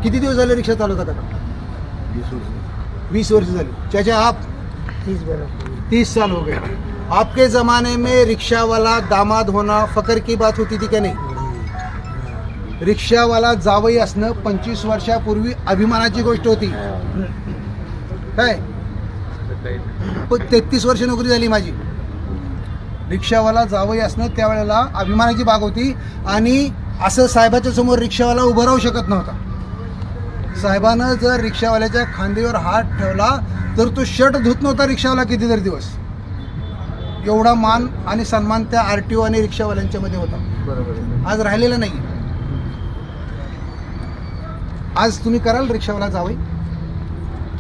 किती दिवस झाले रिक्षा चालवता का? 20 वर्ष झाली. चाचा आप 30 साल हो गए. आपके ज़माने में रिक्शा वाला दामाद होना फकर की बात होती थी क्या नहीं? रिक्षावाला जावई असणं 25 वर्षापूर्वी अभिमानाची गोष्ट होती काय? 33 वर्ष नोकरी झाली माझी. रिक्षावाला जावई असणं त्यावेळेला अभिमानाची बाब होती. आणि असं साहेबाच्या समोर रिक्षावाला उभं राहू शकत नव्हता. साहेबानं जर रिक्षावाल्याच्या खांद्यावर हात ठेवला तर तो शर्ट धुत नव्हता रिक्षावाला कितीतरी दिवस. एवढा मान आणि सन्मान त्या RTO आणि रिक्षावाल्यांच्या मध्ये होता. बरोबर. आज राहिलेला नाही. आज तुम्ही कराल रिक्षावाला जावई?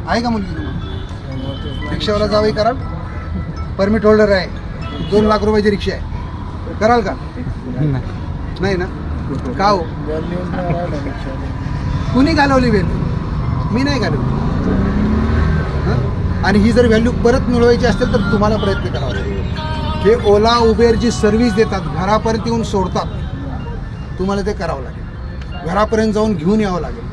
आहे का मुलगी तुम्हाला? रिक्षावाला जावई कराल? परमिट होल्डर आहे, 2 लाख रुपयाची रिक्षा आहे, कराल का? नाही ना. का हो? कुणी घालवली व्हॅल्यू? मी नाही घालवली. आणि ही जर व्हॅल्यू परत मिळवायची असेल तर तुम्हाला प्रयत्न करावा लागेल. हे ओला उबेर जी सर्व्हिस देतात, घरापर्यंत येऊन सोडतात, तुम्हाला ते करावं लागेल. घरापर्यंत जाऊन घेऊन यावं लागेल.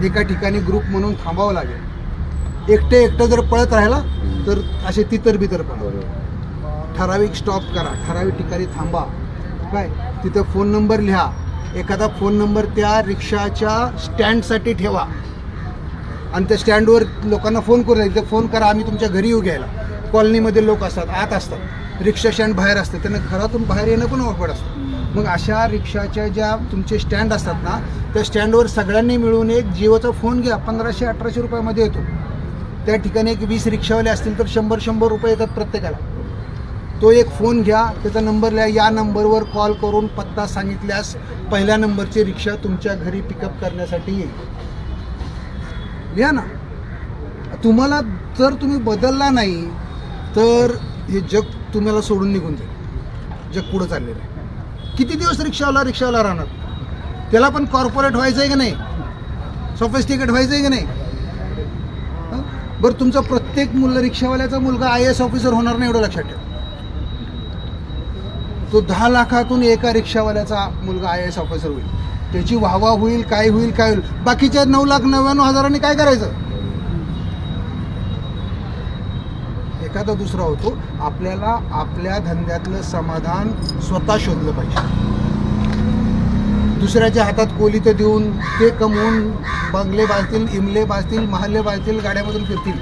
एका ठिकाणी ग्रुप म्हणून थांबावं लागेल. एकटं जर पळत राहिला तर असे तितर पळा. ठराविक स्टॉप करा, ठराविक ठिकाणी थांबा. काय तिथं फोन नंबर लिहा. एखादा फोन नंबर त्या रिक्षाच्या स्टँडसाठी ठेवा आणि त्या स्टँडवर लोकांना फोन करू द्या. तिथं फोन करा, आम्ही तुमच्या घरी येऊ घ्यायला. कॉलनीमध्ये लोक असतात, आत असतात, रिक्षा स्टँड बाहेर असतात, त्यांना घरातून बाहेर येणं पण अवघड असतं. मग अशा रिक्षाच्या ज्या तुमचे स्टँड असतात ना, त्या स्टँडवर सगळ्यांनी मिळून एक जिओचा फोन घ्या. 1500-1800 रुपयामध्ये येतो. त्या ठिकाणी एक 20 रिक्षावाले असतील तर 100-100 रुपये येतात प्रत्येकाला. तो एक फोन घ्या, त्याचा नंबर लिहा. या नंबरवर कॉल करून पत्ता सांगितल्यास पहिल्या नंबरची रिक्षा तुमच्या घरी पिकअप करण्यासाठी येईल. लिहा ना. तुम्हाला जर तुम्ही बदलला नाही तर हे जग तुम्हाला सोडून निघून जाईल. जग पुढं चाललेलं आहे. किती दिवस रिक्षावाला राहणार? त्याला पण कॉर्पोरेट व्हायचं आहे की नाही? सोफिस्टिकेट व्हायचं आहे की नाही? बरं, तुमचा प्रत्येक रिक्षावाल्याचा मुलगा IAS ऑफिसर होणार नाही, एवढं लक्षात ठेवा. तो 10 लाखातून एका रिक्षावाल्याचा मुलगा IAS ऑफिसर होईल. त्याची वाहवा होईल, काय होईल. बाकीच्या 9,99,000 काय करायचं? एखादा दुसरा होतो. आपल्याला आपल्या धंद्यातलं समाधान स्वतः शोधलं पाहिजे. दुसऱ्याच्या हातात कोलीतं देऊन ते कमवून बंगले बांधतील, इमले बांधतील, महाल्ले बांधतील, गाड्यामधून फिरतील.